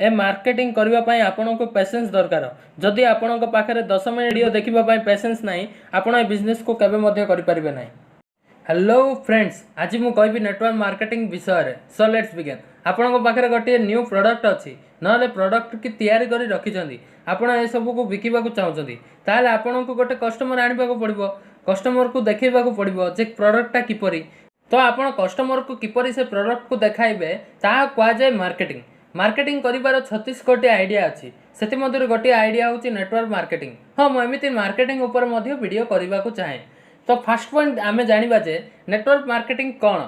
ए marketing करबा पई आपनको patience दरकार। जदि आपनको पाखरे 10 मिनिट वीडियो देखिबा पई पेशेंस नाही आपण ए बिजनेस को केबे मध्ये करि परिबे नाही। हेलो फ्रेंड्स, आज मु कहबी नेटवर्क मार्केटिंग विषय रे। So let's begin. आपनको पाखरे गोटे न्यू प्रोडक्ट अछि नले प्रोडक्ट की तैयारी करी रखिछंदी, आपण ए सब को बिकिबा को चाहउछंदी, ताले आपनको गोटे कस्टमर आनिबा को पड़िबो, कस्टमर को देखैबा को पड़िबो जे प्रोडक्टटा किपरि। तो आपण कस्टमर को किपरि से प्रोडक्ट को देखाइबे ता क्वा जाय मार्केटिंग। मार्केटिंग करिबार 36 कोटी आइडिया अछि, सेति मधुर गोटे आइडिया होछि नेटवर्क मार्केटिंग। हां, मु एमिति मार्केटिंग ऊपर मध्ये वीडियो करिबा को चाहे। तो फर्स्ट पॉइंट आमे जानिबा जे नेटवर्क मार्केटिंग कोन।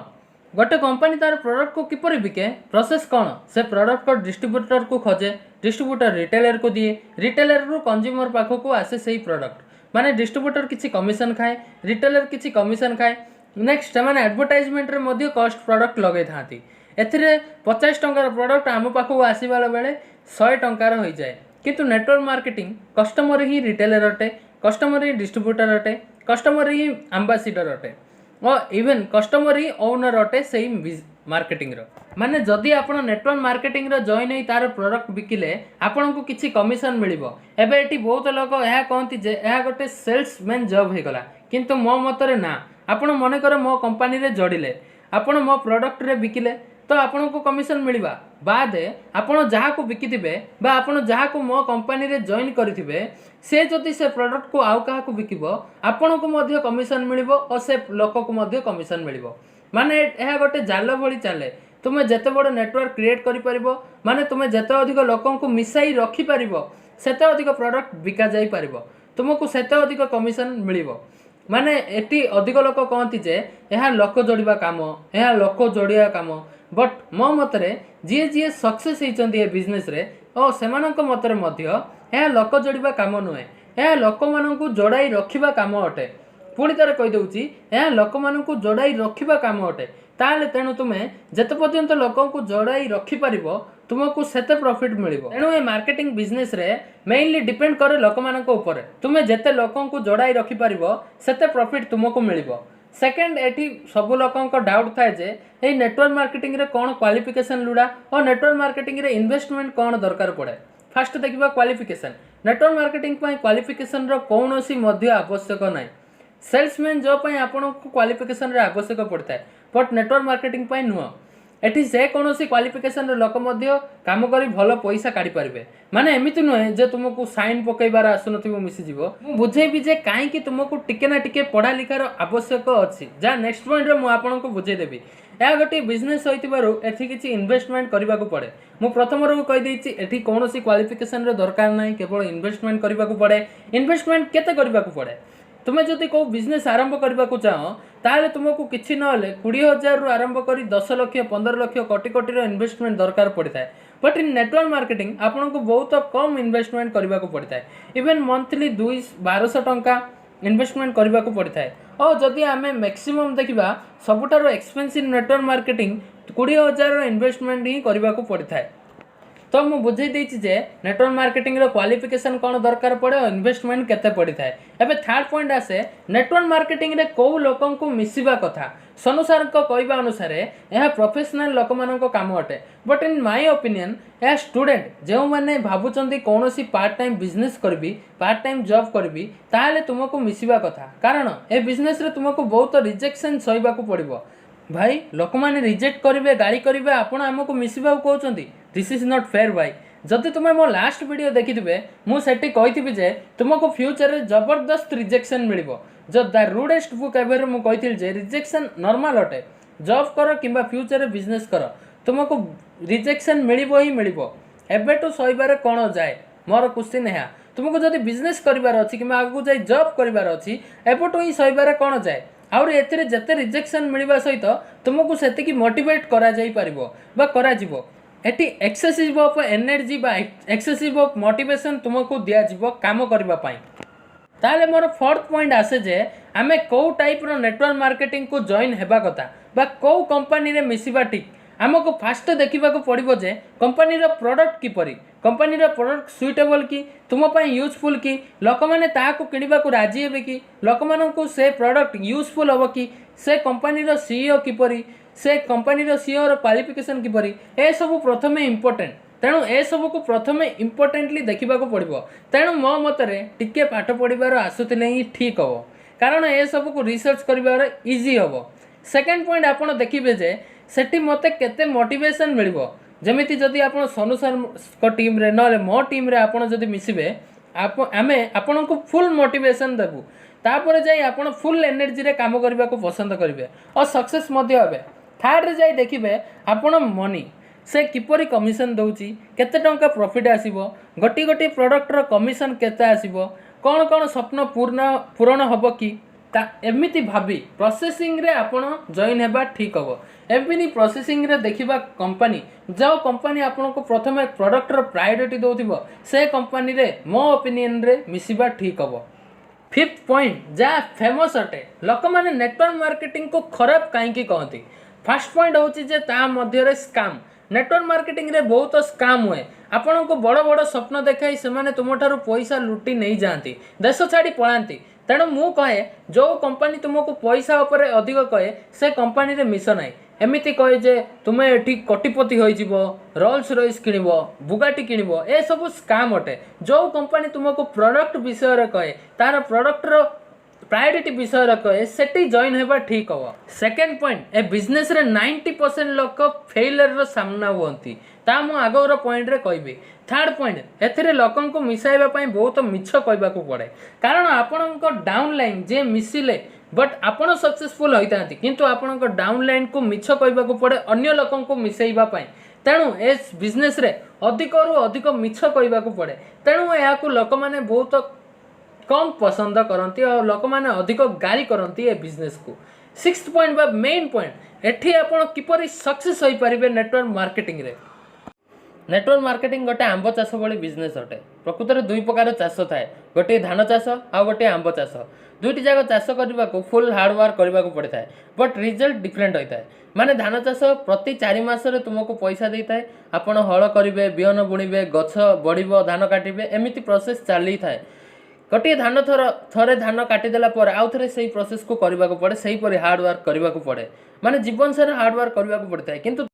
गोटे कंपनी तार प्रोडक्ट को किपरि बिके, प्रोसेस कोन। से प्रोडक्ट को डिस्ट्रीब्यूटर को खोजे, डिस्ट्रीब्यूटर रिटेलर को दिए, रिटेलर रो कंज्यूमर पाखो को आसे सेही प्रोडक्ट। माने डिस्ट्रीब्यूटर किछि कमिशन खाए, रिटेलर किछि कमिशन खाए। नेक्स्ट माने एडवर्टाइजमेंट रे मध्ये कॉस्ट प्रोडक्ट लगै थांती। एथिरे 50 टंकार प्रोडक्ट आम पाखो आसीबाला बेले 100 टंकार होई जाए। किंतु नेटवर्क मार्केटिंग कस्टमर ही रिटेलर अटे, कस्टमर ही डिस्ट्रीब्यूटर अटे, कस्टमर ही एम्बेसडर अटे और इवन कस्टमर ही ओनर अटे सेही मार्केटिंग रो। माने जदि आपण नेटवर्क मार्केटिंग रो जॉइन होई तार प्रोडक्ट बिकिले आपण को किछि कमिशन मिलिबो। एबे एटी बहुत लोक एहा कहंती जे एहा गोटे सेल्समैन जॉब हे गला, किंतु मो मतरे ना। आपण मने करे मो कंपनी रे जोड़िले, आपण मो प्रोडक्ट रे बिकिले तो आपण को कमिशन मिलिबा। बाद आपण जहा को बिकिथिबे बा आपण जहा को मो कंपनी रे जॉइन करिथिबे, से जदि से प्रोडक्ट को आउ कहा को बिकिबो आपण को मध्ये कमिशन मिलिबो और से लोक को मध्ये कमिशन मिलिबो। माने एहा गोटे जाल भली चाले। तुमे जते बड़ नेटवर्क क्रिएट करि परिबो, माने तुमे जते अधिक लोकन को मिसाई रखि परिबो, सेते अधिक प्रोडक्ट बिका जाई परिबो, तुमको सेते अधिक कमिशन मिलिबो। माने एटी अधिक लोक कहती जे यह लोक जोड़िबा काम, यह लोक जोड़िया काम। बट मो मतरे जी जी सक्सेस होइचंदी ए बिजनेस रे और सेमानक मतरे मध्य यह लोक जोड़िबा काम नुहे, यह लोक मानकु जोड़ाई रखिबा काम अटे। पुणी तार कहि दउची यह लोक मानकु जोड़ाई रखिबा काम अटे। ताले तेनु तुमे जते पर्यंत लोकन को जोड़ाई रखि परिबो तुमको सेते प्रॉफिट मिलिबो। तेनु ए मार्केटिंग बिजनेस रे मेनली डिपेंड करे लोक मानक ऊपर। तुमे जते लोकन को जोड़ाई रखि परिबो सेते प्रॉफिट तुमको मिलिबो। सेकंड, एठी सब लोकन को डाउट थाए जे ए नेटवर्क मार्केटिंग रे कोन क्वालिफिकेशन लुडा और नेटवर्क मार्केटिंग रे इन्वेस्टमेंट कोन दरकार पड़े। फर्स्ट देखिबा क्वालिफिकेशन। नेटवर्क मार्केटिंग पई क्वालिफिकेशन रो कोनोसी मध्य आवश्यक नाही। सेल्समैन जॉब पई आपन को क्वालिफिकेशन रे आवश्यक पड़ता है, बट नेटवर्क मार्केटिंग पई नुह। एठी से कोनोसी क्वालिफिकेशन रे लोक मध्य काम करी भलो पैसा काढी परिबे। माने एमिति नुहे जे तुमको साइन पकैबार आसुनथिबो मिसि जिवो। मु बुझेबी जे काहे कि तुमको टिके ना टिके पढ़ा लिखार आवश्यक अछि, जा नेक्स्ट पॉइंट रे मु आपन को बुझे देबी। या गोटे बिजनेस होइतिबारु एठी किछि इन्वेस्टमेंट करबा को पड़े। मु प्रथम रो कहि देछि एठी कोनोसी क्वालिफिकेशन रे दरकार नाही, केवल इन्वेस्टमेंट करबा को पड़े। इन्वेस्टमेंट केते करबा को पड़े। तुमे जदि को बिजनेस आरंभ करबा को चाहो ताले तुमको किछि नले 20,000 रु आरंभ करी 10 लाख 15 लाख कोटी कोटी रो इन्वेस्टमेंट दरकार पड़ता है। बट इन नेटवर्क मार्केटिंग आपन को बहुत कम इन्वेस्टमेंट करबा को पड़ता है। इवन मंथली 1200 टंका इन्वेस्टमेंट करबा को पड़ता है। और जदि आमे मैक्सिमम देखिबा सबुठारो एक्सपेंसिव नेटवर्क मार्केटिंग 20,000 रो इन्वेस्टमेंट ही करबा को पड़ता है। तो मु बुझे देछि जे नेटवर्क मार्केटिंग रो क्वालिफिकेशन कोन दरकार पड़े और इन्वेस्टमेंट केते पड़ी थाए। एबे थर्ड पॉइंट आसे नेटवर्क मार्केटिंग रे को लोकन को मिसिबा कथा। सनुसार को कहबा अनुसार यह प्रोफेशनल लोक मानन को काम अटे। बट इन माय ओपिनियन यह स्टूडेंट जो माने भाबुचंदी कोनोसी पार्ट टाइम बिजनेस करबी, पार्ट टाइम जॉब करबी, ताले तुमको मिसिबा कथा। कारण ए बिजनेस रे तुमको बहुत रिजेक्शन सहिबा को पड़िबो। भाई लोक माने रिजेक्ट करिवे, गाली करिवे, आपण हमको मिसिबा कहउचंदी। दिस इज नॉट फेयर भाई। जदि तुमे मो लास्ट वीडियो देखिथिबे मु सेठी कहिथिबि जे तुमको फ्यूचर रे जबरदस्त रिजेक्शन मिलिबो। जो द रूडेस्ट बुक एवर मु कहिथिल जे रिजेक्शन नॉर्मल अटे। जॉब करो किंबा फ्यूचर रे बिजनेस करो तुमको रिजेक्शन मिलिबो ही मिलिबो। एबे तो सहिबारे कोन जाय मोर क्वेश्चन है। तुमको जदि बिजनेस करिवार अछि किंबा आगु जाय जॉब करिवार अछि एबे तो ही सहिबारे कोन जाय। आउर एथिरे जते रिजेक्शन मिलिबा सहित तुमको सेति की मोटिवेट करा जाई परिबो बा करा जिवो। एटी एक्सेसिव ऑफ एनर्जी बा एक्सेसिव ऑफ मोटिवेशन तुमको दिया जिवो काम करबा पई। ताले मोर फोर्थ पॉइंट आसे जे आमे को टाइप रो नेटवर्क मार्केटिंग को जॉइन हेबा कथा बा को कंपनी रे मिसिबा ठीक। आमको फास्ट देखा पड़ो जे कंपनी रो प्रोडक्ट किपरि, कंपनी रो प्रोडक्ट सुइटेबल कि तुम पई यूजफुल कि लोक माने ताहाको किनिबा को राजी हेबे कि लोक माननकु से प्रोडक्ट यूजफुल हो कि से कंपनी रो सीईओ किपरि, से कंपनी रो सीईओ रो क्वालिफिकेशन किपरि, ए सब प्रथमे इंपोर्टेंट। तेणु ए सब को प्रथम इम्पोर्टेंटली देखा पड़ो। तेणु मो मतरे टिके पाठ पढ़ार आसुले ही ठीक हम, कारण ए सब को रिसर्च कर इजी हम। सेकेंड पॉइंट आप देखिए जे सेठी मते केते मोटिवेशन मिलिबो। जमिति जदि आपण सोनू सर को टीम रे न मो टीम रे आपण जदि मिसिबे आमे आपण को फुल मोटिवेशन देबू, तापर जाई आपण फुल एनर्जी रे काम करबा को पसंद करिवे और सक्सेस मध्ये होबे। थर्ड रे जाई देखिबे आपण मनी से किपरि कमिशन दउची, केते टंका प्रॉफिट आसीबो, गोटी गोटी प्रोडक्ट रो कमिशन केते आसीबो, कोन कोन स्वप्न पूर्ण हबो कि एमिति भाभी प्रोसेसिंग रे आपण जॉइन हेबा ठीक हबो। एमिति प्रोसेसिंग रे देखिबा कंपनी जो कंपनी आपण को प्रथम प्रोडक्ट रो प्रायोरिटी दउथिबो से कंपनी रे मो ओपिनियन रे मिसिबा ठीक हबो। फिफ्थ पॉइंट जा फेमस अटे लोक माने नेटवर्क मार्केटिंग को खराब काहे की कहती। फर्स्ट पॉइंट होची जे ता मध्य रे स्कैम। नेटवर्क मार्केटिंग रे बहुत स्कैम हुए। आपण को बड़ बड़ स्वप्न देखाई से माने तुमठारु पैसा लुटी नहीं जाती, देश छाड़ी पलांती। तेणु मु कहे जो कंपनी तुमको पैसा उपरे अधिक कहे से कंपनी रे मिस नाई। एमिति कहे जे तुमे एठी कोटिपति होई जिवो, रोल्स रॉयस किनिबो, बुगाटी किनिबो, ए सब स्कैम अटे। जो कंपनी तुमको प्रोडक्ट विषय रे कहे तार प्रोडक्ट रो प्रायोरिटी विषय रे कहे सेठी जॉइन हेबा ठीक हो। सेकेंड पॉइंट ए बिजनेस रे 90% लोक फेलियर रो सामना होती ता मु आगोर पॉइंट रे कहबी। थर्ड पॉइंट एथिरे लोकन को मिसाइबा पई बहुत मिछ कहबा को पड़े, कारण आपन को डाउन लाइन जे मिसिले बट आपण सक्सेसफुल होइतांती किंतु आपण को डाउन लाइन को मिछ कहबा को पड़े अन्य लोकन को मिसाइबा पई। तेणु ए बिजनेस रे अधिक रु अधिक मिछ कहबा को पड़े। तेणु या को लोक माने बहुत कम पसंद करती और लोक माने अधिक गाली करती ए बिजनेस को। सिक्स्थ पॉइंट बा मेन पॉइंट एठी आपण किपरि सक्सेस होई परिबे नेटवर्क मार्केटिंग रे। नेटवर्क मार्केटिंग गोटे आंब चाष भली बिजनेस अटे। प्रकृत में दुई प्रकार चाष थाए, गोटे धान चाष आ गोटे आंब चाष। दुईटी जाक चाष करने को फुल हार्डवर्क करने को पड़ता है, बट रिजल्ट डिफरेंट होता है। माने धान चाष प्रति 4 मासरे तुमको पैसा देता है। आपण हल करेंगे, बिहन बुणवे, गछ बढ़, धान काटे, एमती प्रोसेस चली थाए। गोटे धान थरे धान काटिदेला आउ थे से प्रोसेस को करने को पड़े, से हार्डवर्क करने को पड़े। माने जीवन सारा हार्डवर्क करने को पड़ता है, किंतु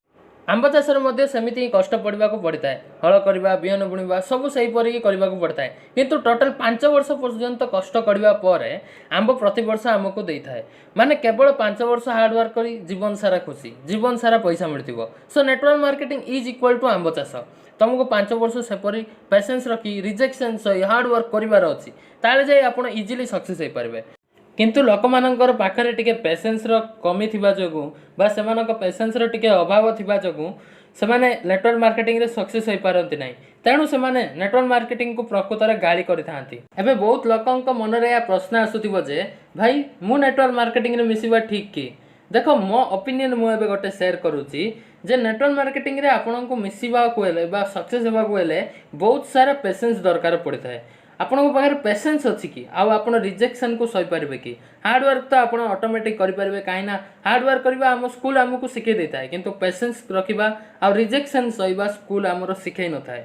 आंब चाष सेमती कष्ट पड़ा पड़ता है। हल करवा, बिहन बुणवा सब से करने को पड़ता है, किंतु टोटल 5 वर्ष पर्यंत कष्ट करने पर आंब प्रति वर्ष आमको देता है। माने केवल 5 वर्ष हार्डवर्क करी जीवन सारा खुशी, जीवन सारा पैसा मिलता। So network marketing is equal to आंब चाष। तुमको 5 वर्ष सेपरी पेशेंस रखी रिजेक्शन सही हार्डवर्क करार अच्छी, ताले जाए आप इजिली सक्सेस हो पारे। किंतु लोक मानकर पाखरे टिके पेशेंस रो कमी थिबा जोगु बा सेमानक पेशेंस रो टिके अभाव थिबा जोगु सेमाने नेटवर्क मार्केटिंग रे सक्सेस होई पारंती नाही। तेणु सेमाने नेटवर्क मार्केटिंग को प्रकृत रे गाली करिथांती। एबे बहुत लोकंक मन रे या प्रश्न आसुथिबो जे भाई मु नेटवर्क मार्केटिंग रे मिसिबा ठीक की। देखो मो ओपिनियन मु एबे गोटे शेयर करूची जे नेटवर्क मार्केटिंग रे आपन को मिसिबा को हेले बा सक्सेस हेबा को हेले बहुत सारा पेशेंस दरकार पड़िथाय। आपन पाखे पेशेंस अच्छी कि आपन रिजेक्शन को सही पारे कि हार्डवर्क तो आप ऑटोमेटिक करेंगे, कहीं हार्डवर्क करवा आम स्कूल आमको शिखे देता है, किंतु पेशेंस रखा आ रिजेक्शन सहीबा स्कूल आमर शिखे न था।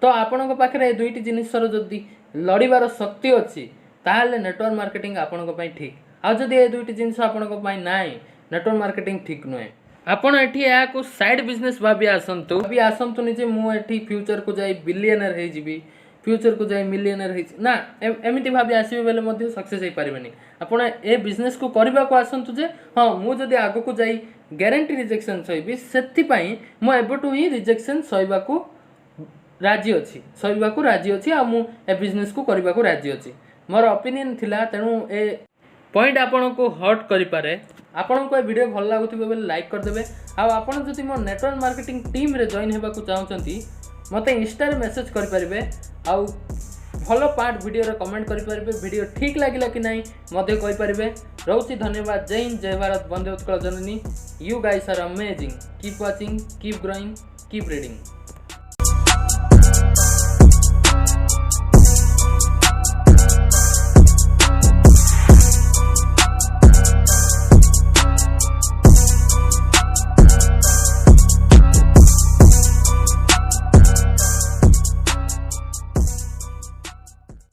तो आपण पाखे दुईटी जिनसर जदि लड़ार शक्ति अच्छी ताहले नेटवर्क मार्केटिंग आपण ठीक। आदि ये दुईटी जिनस आपण ना नेटवर्क मार्केटिंग ठीक नुहे। आपण एठी या को साइड बिजनेस भाभी आसंतु निजे मुझे फ्यूचर को जाई बिलियनर हो जीवी, फ्यूचर को जाए मिलियनर ना एमती भाभी आसवे बेले सक्सेस हो पारे। आपड़ ए बिजनेस को करने को आसतु जे हाँ मुझे आग को जाई ग्यारंटी रिजेक्शन सही से मुझे ही रिजेक्शन सहवा को राजी अच्छी आ मु ए बिजनेस को करने को राजी अच्छी। मोर ओपिनियन थिला, तेणु ए पॉइंट आपन को हर्ट करि पारे। आपन को ए वीडियो भल लागुथिबे बेले लाइक कर देबे। आ आपन जदि मो नेटवर्क मार्केटिंग टीम रे जॉइन हेबा को चाहउचंती मते इंस्टा रे मैसेज करि परिबे। आउ भल पार्ट वीडियो रे कमेंट करि परिबे। वीडियो ठीक लागिला कि नाही मते कहि परिबे। रहउची धन्यवाद। जय हिंद, जय भारत, वंदे उत्कल जननी। You guys are amazing. Keep watching, keep growing, keep reading.